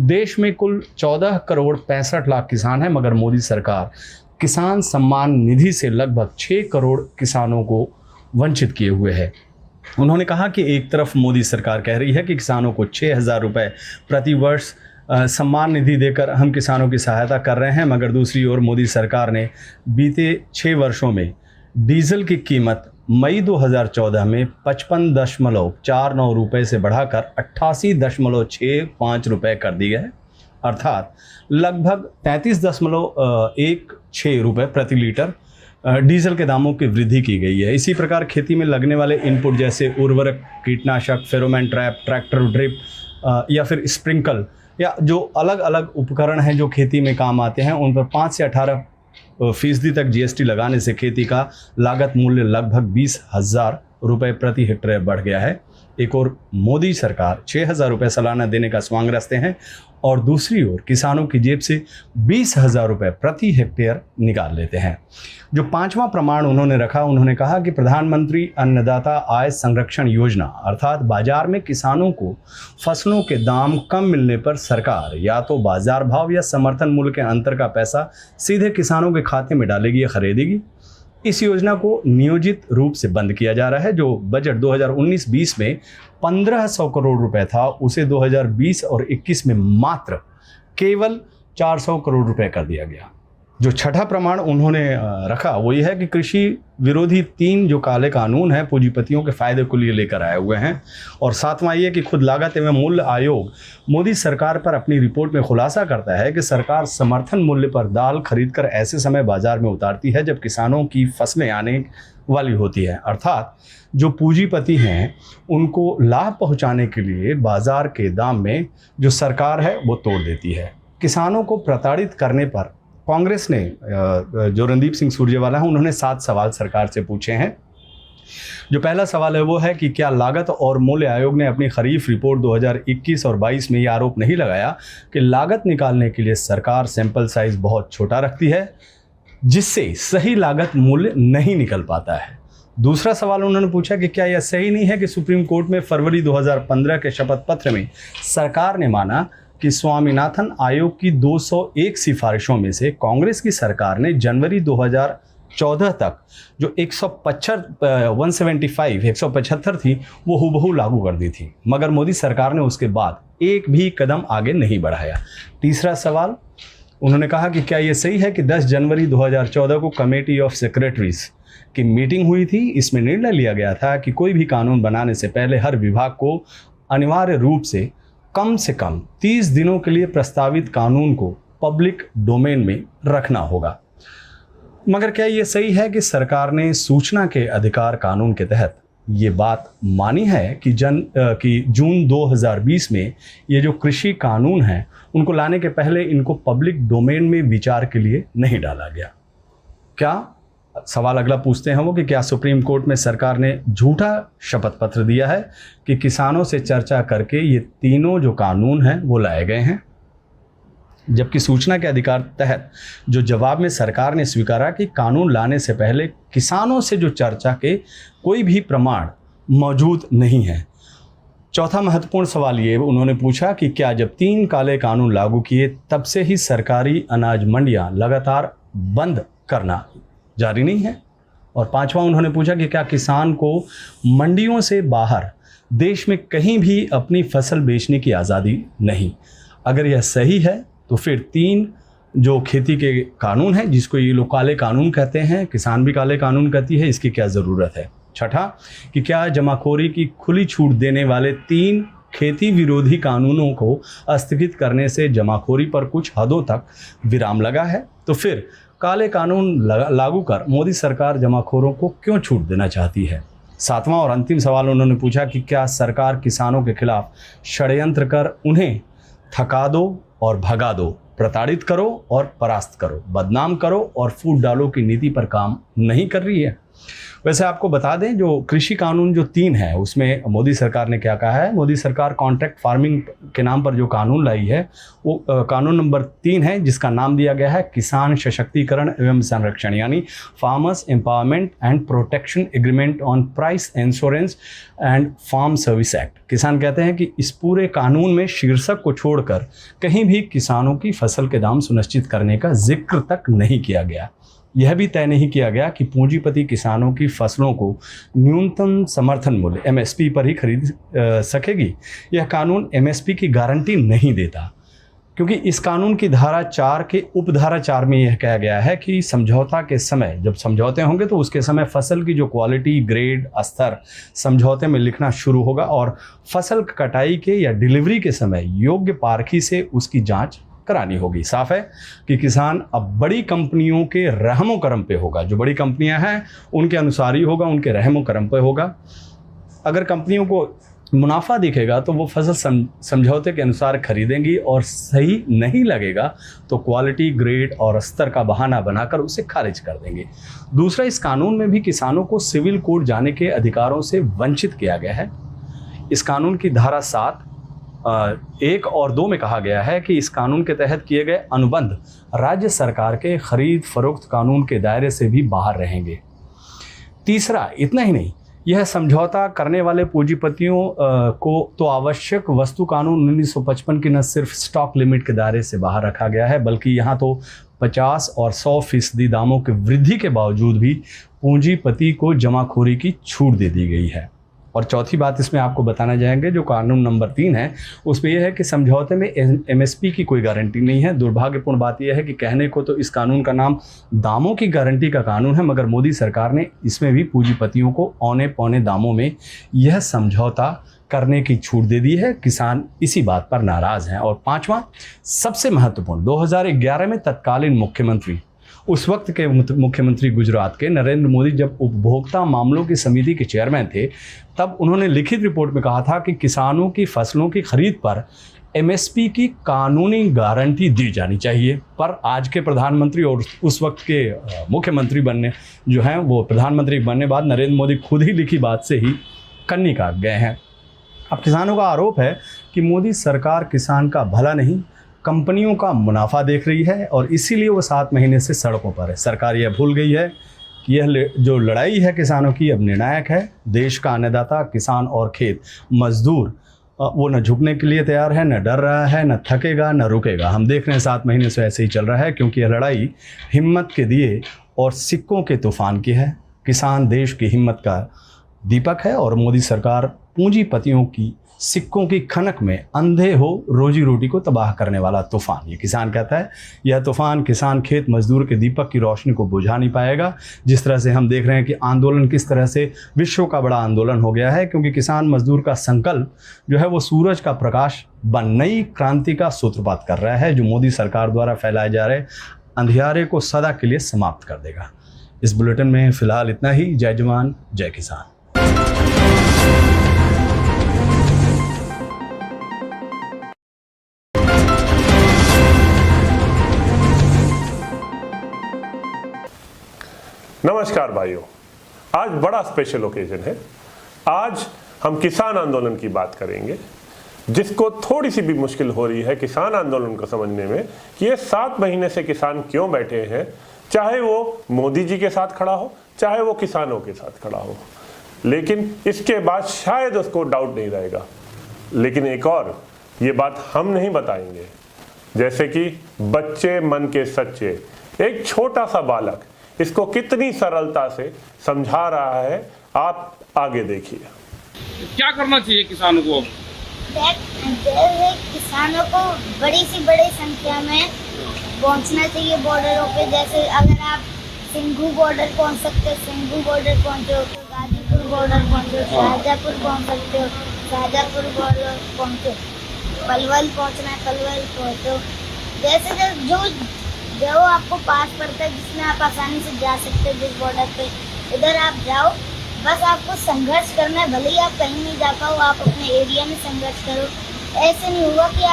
A: देश में कुल 14 करोड़ 65 लाख किसान हैं, मगर मोदी सरकार किसान सम्मान निधि से लगभग 6 करोड़ किसानों को वंचित किए हुए है। उन्होंने कहा कि एक तरफ मोदी सरकार कह रही है कि किसानों को 6,000 रुपये प्रति वर्ष सम्मान निधि देकर हम किसानों की सहायता कर रहे हैं, मगर दूसरी ओर मोदी सरकार ने बीते 6 वर्षों में डीजल की कीमत मई 2014 में 55.49 रुपये से बढ़ाकर 88.65 रुपये कर दी है, अर्थात लगभग 33.16 रुपये प्रति लीटर डीजल के दामों की वृद्धि की गई है। इसी प्रकार खेती में लगने वाले इनपुट जैसे उर्वरक, कीटनाशक, फेरोमोन ट्रैप, ट्रैक्टर, ड्रिप या फिर स्प्रिंकल या जो अलग अलग उपकरण हैं जो खेती में काम आते हैं, उन पर 5 से 18% तक GST लगाने से खेती का लागत मूल्य लगभग 20,000 रुपये प्रति हेक्टेयर बढ़ गया है। एक और मोदी सरकार 6,000 रुपये सालाना देने का स्वांग रचते हैं और दूसरी ओर किसानों की जेब से 20,000 रुपये प्रति हेक्टेयर निकाल लेते हैं। जो 5वां प्रमाण उन्होंने रखा, उन्होंने कहा कि प्रधानमंत्री अन्नदाता आय संरक्षण योजना अर्थात बाजार में किसानों को फसलों के दाम कम मिलने पर सरकार या तो बाजार भाव या समर्थन मूल्य के अंतर का पैसा सीधे किसानों के खाते में डालेगी या खरीदेगी। इस योजना को नियोजित रूप से बंद किया जा रहा है। जो बजट 2019-20 में 1,500 करोड़ रुपए था, उसे 2020 और 21 में मात्र केवल 400 करोड़ रुपए कर दिया गया। जो छठा प्रमाण उन्होंने रखा वो ये है कि कृषि विरोधी 3 जो काले कानून हैं पूंजीपतियों के फायदे को लिए लेकर आए हुए हैं। और 7वां ये कि खुद लागत एवं मूल्य आयोग मोदी सरकार पर अपनी रिपोर्ट में खुलासा करता है कि सरकार समर्थन मूल्य पर दाल खरीदकर ऐसे समय बाजार में उतारती है जब किसानों की फसलें आने वाली होती है, अर्थात जो पूंजीपति हैं उनको लाभ पहुंचाने के लिए बाजार के दाम में जो सरकार है वो तोड़ देती है। किसानों को प्रताड़ित करने पर कांग्रेस ने जो रणदीप सिंह सुरजेवाला हैं उन्होंने 7 सवाल सरकार से पूछे हैं। जो पहला सवाल है वो है कि क्या लागत और मूल्य आयोग ने अपनी खरीफ रिपोर्ट 2021 और 22 में ये आरोप नहीं लगाया कि लागत निकालने के लिए सरकार सैंपल साइज बहुत छोटा रखती है जिससे सही लागत मूल्य नहीं निकल पाता है। दूसरा सवाल उन्होंने पूछा कि क्या यह सही नहीं है कि सुप्रीम कोर्ट में फरवरी 2015 के शपथ पत्र में सरकार ने माना कि स्वामीनाथन आयोग की 201 सिफारिशों में से कांग्रेस की सरकार ने जनवरी 2014 तक जो 175 थी वो हूबहू लागू कर दी थी, मगर मोदी सरकार ने उसके बाद एक भी कदम आगे नहीं बढ़ाया। तीसरा सवाल उन्होंने कहा कि क्या यह सही है कि 10 जनवरी 2014 को कमेटी ऑफ सेक्रेटरीज की मीटिंग हुई थी, इसमें निर्णय लिया गया था कि कोई भी कानून बनाने से पहले हर विभाग को अनिवार्य रूप से कम 30 दिनों के लिए प्रस्तावित कानून को पब्लिक डोमेन में रखना होगा। मगर क्या ये सही है कि सरकार ने सूचना के अधिकार कानून के तहत ये बात मानी है कि जून 2020 में ये जो कृषि कानून हैं उनको लाने के पहले इनको पब्लिक डोमेन में विचार के लिए नहीं डाला गया? क्या सवाल अगला पूछते हैं वो कि क्या सुप्रीम कोर्ट में सरकार ने झूठा शपथ पत्र दिया है कि किसानों से चर्चा करके ये तीनों जो कानून हैं वो लाए गए हैं, जबकि सूचना के अधिकार तहत जो जवाब में सरकार ने स्वीकारा कि कानून लाने से पहले किसानों से जो चर्चा के कोई भी प्रमाण मौजूद नहीं है। चौथा महत्वपूर्ण सवाल ये उन्होंने पूछा कि क्या जब 3 काले कानून लागू किए तब से ही सरकारी अनाज मंडियां लगातार बंद करना जारी नहीं है? और पांचवा उन्होंने पूछा कि क्या किसान को मंडियों से बाहर देश में कहीं भी अपनी फसल बेचने की आज़ादी नहीं? अगर यह सही है तो फिर 3 जो खेती के कानून हैं जिसको ये लोग काले कानून कहते हैं, किसान भी काले कानून कहती है, इसकी क्या ज़रूरत है? छठा कि क्या जमाखोरी की खुली छूट देने वाले 3 खेती विरोधी कानूनों को स्थगित करने से जमाखोरी पर कुछ हदों तक विराम लगा है? तो फिर काले कानून लागू कर मोदी सरकार जमाखोरों को क्यों छूट देना चाहती है? सातवां और अंतिम सवाल उन्होंने पूछा कि क्या सरकार किसानों के खिलाफ षड्यंत्र कर उन्हें थका दो और भगा दो, प्रताड़ित करो और परास्त करो, बदनाम करो और फूट डालो की नीति पर काम नहीं कर रही है? वैसे आपको बता दें जो कृषि कानून जो 3 है उसमें मोदी सरकार ने क्या कहा है। मोदी सरकार कॉन्ट्रैक्ट फार्मिंग के नाम पर जो कानून लाई है वो कानून नंबर 3 है जिसका नाम दिया गया है किसान सशक्तिकरण एवं संरक्षण, यानी farmers empowerment and protection agreement on price insurance and farm service act. किसान कहते हैं कि इस पूरे कानून में शीर्षक को छोड़कर कहीं भी किसानों की फसल के दाम सुनिश्चित करने का जिक्र तक नहीं किया गया। यह भी तय नहीं किया गया कि पूंजीपति किसानों की फसलों को न्यूनतम समर्थन मूल्य MSP पर ही खरीद सकेगी। यह कानून MSP की गारंटी नहीं देता, क्योंकि इस कानून की धारा 4 के उपधारा 4 में यह कहा गया है कि समझौता के समय, जब समझौते होंगे तो उसके समय फसल की जो क्वालिटी, ग्रेड, स्तर समझौते में लिखना शुरू होगा और फसल कटाई के या डिलीवरी के समय योग्य पारखी से उसकी जाँच करानी होगी। साफ है कि किसान अब बड़ी कंपनियों के रहमो करम पे होगा। जो बड़ी कंपनियां हैं उनके अनुसार ही होगा, उनके रहमो करम पे होगा। अगर कंपनियों को मुनाफा दिखेगा तो वो फसल समझौते के अनुसार खरीदेंगी और सही नहीं लगेगा तो क्वालिटी, ग्रेड और स्तर का बहाना बनाकर उसे खारिज कर देंगे। दूसरा, इस कानून में भी किसानों को सिविल कोर्ट जाने के अधिकारों से वंचित किया गया है। इस कानून की धारा 7 1 और 2 में कहा गया है कि इस कानून के तहत किए गए अनुबंध राज्य सरकार के खरीद फरोख्त कानून के दायरे से भी बाहर रहेंगे। तीसरा, इतना ही नहीं, यह समझौता करने वाले पूंजीपतियों को तो आवश्यक वस्तु कानून 1955 की न सिर्फ स्टॉक लिमिट के दायरे से बाहर रखा गया है, बल्कि यहाँ तो 50 और 100% दामों की वृद्धि के बावजूद भी पूंजीपति को जमाखोरी की छूट दे दी गई है। और चौथी बात इसमें आपको बताना चाहेंगे, जो कानून नंबर 3 है उसमें यह है कि समझौते में MSP की कोई गारंटी नहीं है। दुर्भाग्यपूर्ण बात यह है कि कहने को तो इस कानून का नाम दामों की गारंटी का कानून है, मगर मोदी सरकार ने इसमें भी पूंजीपतियों को औने पौने दामों में यह समझौता करने की छूट दे दी है। किसान इसी बात पर नाराज़ हैं। और पांचवा, सबसे महत्वपूर्ण, 2011 में तत्कालीन मुख्यमंत्री, उस वक्त के मुख्यमंत्री गुजरात के नरेंद्र मोदी जब उपभोक्ता मामलों की समिति के चेयरमैन थे, तब उन्होंने लिखित रिपोर्ट में कहा था कि किसानों की फसलों की खरीद पर MSP की कानूनी गारंटी दी जानी चाहिए। पर आज के प्रधानमंत्री और उस वक्त के मुख्यमंत्री बनने जो हैं वो प्रधानमंत्री बनने बाद नरेंद्र मोदी खुद ही लिखी बात से ही कन्नी काट गए हैं। अब किसानों का आरोप है कि मोदी सरकार किसान का भला नहीं, कंपनियों का मुनाफा देख रही है और इसीलिए वो 7 महीने से सड़कों पर है। सरकार यह भूल गई है यह जो लड़ाई है किसानों की अब निर्णायक है। देश का अन्नदाता किसान और खेत मजदूर वो न झुकने के लिए तैयार है, न डर रहा है, न थकेगा, न रुकेगा। हम देख रहे हैं 7 महीने से ऐसे ही चल रहा है, क्योंकि यह लड़ाई हिम्मत के दिए और सिक्कों के तूफान की है। किसान देश की हिम्मत का दीपक है और मोदी सरकार पूंजीपतियों की सिक्कों की खनक में अंधे हो रोजी रोटी को तबाह करने वाला तूफान। ये किसान कहता है, यह तूफान किसान खेत मजदूर के दीपक की रोशनी को बुझा नहीं पाएगा। जिस तरह से हम देख रहे हैं कि आंदोलन किस तरह से विश्व का बड़ा आंदोलन हो गया है, क्योंकि किसान मजदूर का संकल्प जो है वो सूरज का प्रकाश बन नई क्रांति का सूत्रपात कर रहा है, जो मोदी सरकार द्वारा फैलाए जा रहे अंधियारे को सदा के लिए समाप्त कर देगा। इस बुलेटिन में फिलहाल इतना ही। जय जवान जय किसान।
K: नमस्कार भाइयों, आज बड़ा स्पेशल ओकेजन है। आज हम किसान आंदोलन की बात करेंगे, जिसको थोड़ी सी भी मुश्किल हो रही है किसान आंदोलन को समझने में कि ये 7 महीने से किसान क्यों बैठे हैं, चाहे वो मोदी जी के साथ खड़ा हो, चाहे वो किसानों के साथ खड़ा हो। लेकिन इसके बाद शायद उसको डाउट नहीं रहेगा। लेकिन एक और ये बात हम नहीं बताएंगे, जैसे कि बच्चे मन के सच्चे एक छोटा सा बालक इसको कितनी सरलता से समझा रहा है, आप आगे देखिए।
L: क्या करना चाहिए किसानों को?
M: किसानों को बड़ी संख्या में पहुंचना चाहिए बॉर्डरों पे। जैसे अगर आप सिंघू बॉर्डर पहुंच सकते हो, सिंघू बॉर्डर पहुंचो, गाजीपुर बॉर्डर पहुंचो, शाहजहाँपुर पहुंच सकते हो, शाहजहाँपुर बॉर्डर पहुंचो, पलवल पहुंचना है, पलवल पहुंचो। जैसे जो आपको पास पड़ता है, जिसमें आप आसानी से जा सकते हो, जिस बॉर्डर पे उधर आप जाओ। बस आपको संघर्ष करना है, भले ही आप कहीं नहीं जा पाओ, आप अपने एरिया में संघर्ष करो। ऐसे नहीं हुआ कि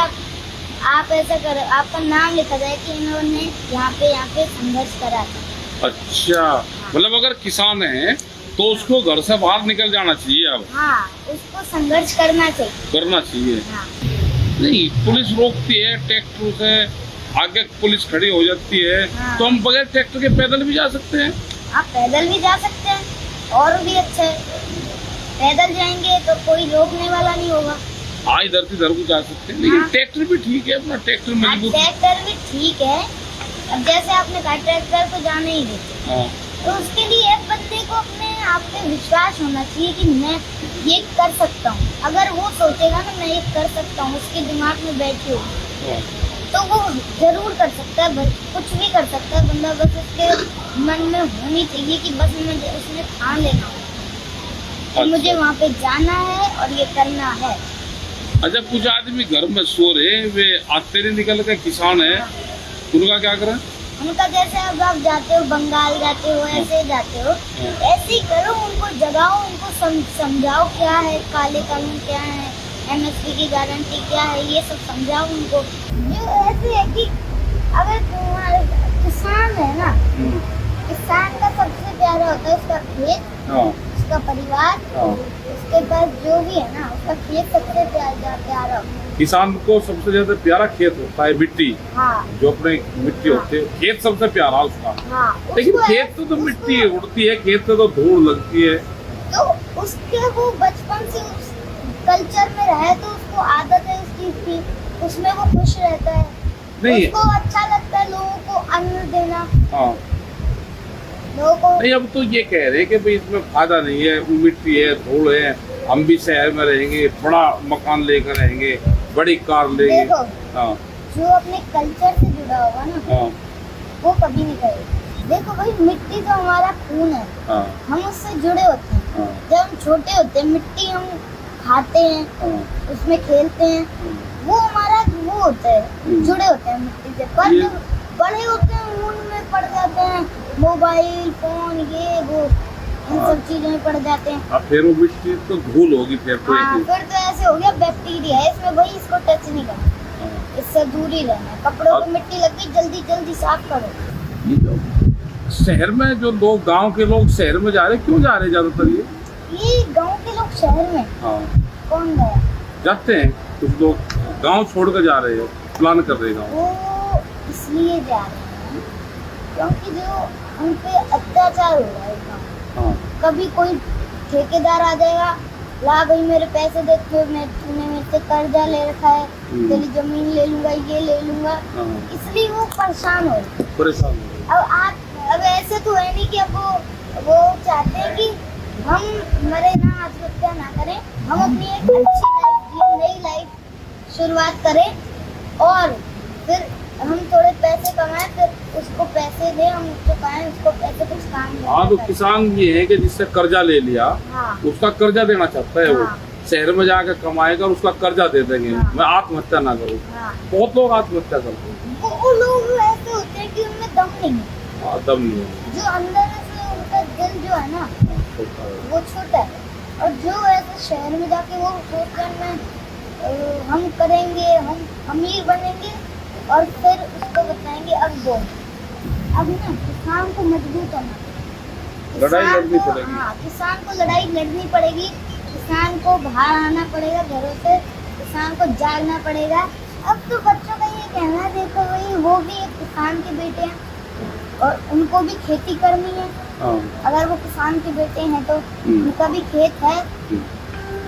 M: आप ऐसा करो, आपका नाम लिखा जाए कि इन्होंने यहाँ पे संघर्ष करा था।
L: अच्छा, मतलब अगर किसान है तो उसको घर से बाहर निकल जाना चाहिए। अब
M: हाँ, उसको संघर्ष करना चाहिए। हाँ।
L: नहीं, पुलिस रोकती है ट्रैक्टर से, आगे पुलिस खड़ी हो जाती है। हाँ। तो हम बगैर ट्रैक्टर के पैदल भी जा सकते हैं।
M: आप पैदल भी जा सकते हैं, और भी अच्छा है। पैदल जाएंगे तो कोई रोकने वाला नहीं होगा।
L: हाँ, इधर से इधर को जा सकते हैं, लेकिन ट्रैक्टर भी ठीक है, अपना ट्रैक्टर मजबूत।
M: ट्रैक्टर भी ठीक है। अब जैसे आपने कहा ट्रैक्टर को जाने ही देते,
L: हाँ।
M: तो उसके लिए बंदे को अपने आप पे विश्वास होना चाहिए कि मैं ये कर सकता हूँ। अगर वो सोचेगा ना मैं ये कर सकता हूँ, उसके दिमाग में बैठी हो, तो वो जरूर कर सकता है। कुछ भी कर सकता है बंदा, बस उसके मन में होनी चाहिए कि बस उसने ठान लेना हो कि मुझे वहाँ पे जाना है और ये करना है।
L: अच्छा, कुछ आदमी घर में सो रहे, वे आते निकल के किसान है, उनका क्या करें?
M: उनका जैसे अब आप जाते हो बंगाल जाते हो, ऐसे जाते हो, ऐसे ही करो। उनको जगाओ, उनको समझाओ क्या है काले कानून, क्या है MSP की गारंटी, क्या है, ये सब समझाओ उनको। जो ऐसे है कि अगर तुम्हारा किसान है ना, किसान का सबसे प्यारा होता है उसका खेत, उसका परिवार, उसके पास जो भी है ना, उसका खेत सबसे प्यारा होता है।
L: किसान को सबसे ज्यादा प्यारा खेत होता है, मिट्टी।
M: हाँ।
L: जो अपने मिट्टी होती है, खेत सबसे प्यारा उसका।
M: हाँ।
L: लेकिन खेत तो मिट्टी उड़ती है, खेत से तो धूल लगती है।
M: तो उसके वो बचपन से उस कल्चर में रहे, तो उसको आदत है उस चीज की, उसमें वो खुश रहता है। नहीं, उसको अच्छा लगता है लोगों को अन्न देना।
L: हाँ।
M: लोगों को
L: नहीं, अब तो ये कह रहे हैं कि भाई इसमें फायदा नहीं है, मिट्टी है, धूल है, हम भी शहर में रहेंगे, बड़ा मकान लेकर रहेंगे, बड़ी कार लेंगे।
M: देखो,
L: हाँ।
M: जो अपने कल्चर से जुड़ा होगा ना,
L: हाँ।
M: वो कभी नहीं करेगा। देखो भाई, मिट्टी तो हमारा खून है।
L: हाँ।
M: हम उससे जुड़े होते हैं।
L: हाँ।
M: जब हम छोटे होते हैं, मिट्टी हम खाते हैं। हाँ। उसमें खेलते हैं। वो हमारा वो होता है, जुड़े होते हैं मिट्टी से। पर जब बड़े होते हैं, उनमें पड़ जाते हैं मोबाइल फोन, ये वो, इन सब चीजों में पड़ जाते हैं।
L: फिर वो मिट्टी तो धूल होगी फिर तो।
M: हाँ, फिर तो ऐसे हो गया बैक्टीरिया है इसमें, भाई इसको टच नहीं करना, इससे दूर ही रहना है। कपड़ों को मिट्टी लग गई, जल्दी जल्दी साफ करो।
L: शहर में जो लोग, गांव के लोग शहर में जा रहे, क्यों जा रहे ज्यादातर? ये
M: गांव के लोग शहर में?
L: हाँ।
M: कौन गया?
L: जाते हैं कुछ लोग, गांव छोड़कर जा रहे हैं, प्लान कर रहे हैं।
M: वो इसलिए जा रहे हैं क्योंकि जो उन पे अत्याचार हो रहा है गाँव। कभी कोई ठेकेदार आ जाएगा, ला भाई मेरे पैसे दे, तूने मेरे से कर्जा ले रखा है, तेरी जमीन ले लूंगा, ये ले लूंगा, इसलिए वो परेशान हो रहे। अब ऐसे तो है नहीं कि अब वो चाहते हैं कि हम मरे ना, आत्महत्या ना करें, हम अपनी एक अच्छी लाइफ जिए, नई लाइफ शुरुआत करें और फिर हम थोड़े पैसे कमाएं, फिर उसको पैसे दें, हम चुकाएं उसको पैसे, कुछ काम दें।
L: हाँ, तो किसान ये है कि जिससे कर्जा ले लिया, उसका कर्जा देना चाहता है वो, शहर में जाकर कमाएगा और उसका कर्जा दे देंगे, मैं आत्महत्या ना करूँ। बहुत लोग आत्महत्या करते हैं।
M: वो लोग ऐसे होते हैं कि उनमें दम नहीं है,
L: दम नहीं है,
M: जो अंदर से उनका दिल जो है ना वो छोटा है, और जो ऐसे शहर में जाके वो सोचते हैं हम करेंगे, हम अमीर बनेंगे और फिर उसको बताएंगे अब दो। अब ना किसान को मजबूत होना,
L: लड़ाई लड़नी पड़ेगी।
M: हाँ, किसान को लड़ाई लड़नी पड़ेगी, किसान को बाहर आना पड़ेगा घरों से, किसान को जागना पड़ेगा। अब तो बच्चों का ये कहना है, देखो भाई वो भी एक किसान के बेटे हैं और उनको भी खेती करनी है। अगर वो किसान के बेटे हैं तो उनका भी खेत है,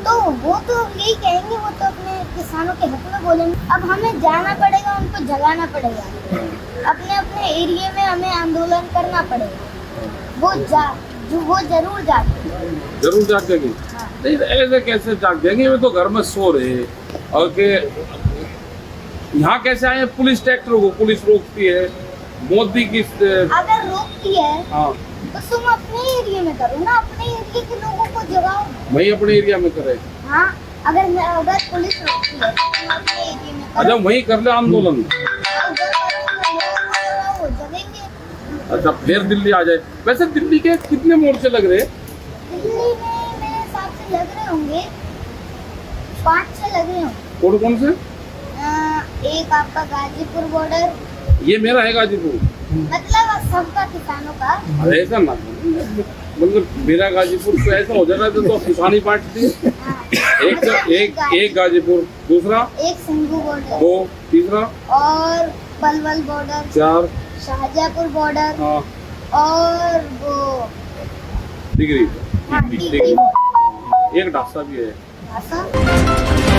M: तो वो तो यही कहेंगे, वो तो अपने किसानों के हक में बोलेंगे। अब हमें जाना पड़ेगा, उनको जगाना पड़ेगा, अपने अपने एरिया में हमें आंदोलन करना पड़ेगा। वो जरूर
L: जागेंगे। नहीं ऐसे कैसे जाग जाएंगे, वे तो घर में सो रहे और के यहाँ कैसे आए? पुलिस ट्रैक्टर को पुलिस रोकती है, मोदी की
M: अगर रोकती है तो तुम अपने एरिया में करो ना, अपने एरिया के लोगों को जगाओ।
L: वही अपने एरिया में करे।
M: हाँ, अगर पुलिस रोकती है तो तुम अपने एरिया में करो।
L: अच्छा, वही कर ले आंदोलन।
M: वो जगेंगे।
L: अच्छा, फिर दिल्ली आ जाए। वैसे दिल्ली के कितने मोर्चे लग रहे?
M: दिल्ली में मेरे हिसाब से लग रहे होंगे 5-6 लग रहे होंगे।
L: कौन से?
M: एक आपका गाजीपुर बॉर्डर,
L: ये मेरा है गाजीपुर,
M: मतलब सबका किसानों का।
L: ऐसा ना मतलब मेरा गाजीपुर तो ऐसा हो जाना तो किसानी पार्टी थी। एक गाजीपुर, दूसरा
M: एक सिंघू बॉर्डर,
L: 2, तीसरा
M: और पलवल बॉर्डर,
L: 4
M: शाहजहाँपुर बॉर्डर, और वो
L: डिग्री,
M: डिग्री
L: एक ढासा भी है।
M: ढासा।